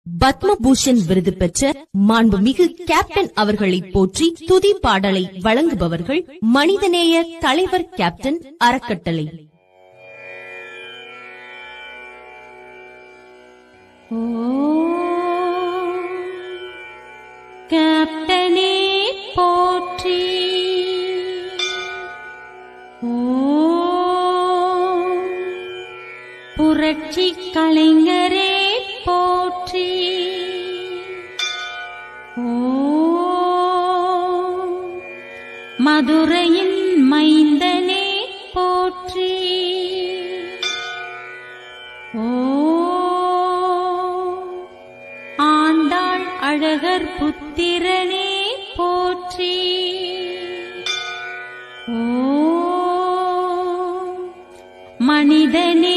பத்மபூஷன் விருது பெற்ற மாண்புமிகு கேப்டன் அவர்களை போற்றி துதி பாடலை வழங்குபவர்கள் மனிதநேய தலைவர் கேப்டன் அறக்கட்டளை. கேப்டனே போற்றி, புரட்சி கலைஞரே போற்றி, மதுரையின் மைந்தனே போற்றி, ஆண்டாள் அழகர் புத்திரனே போற்றி, மனிதனே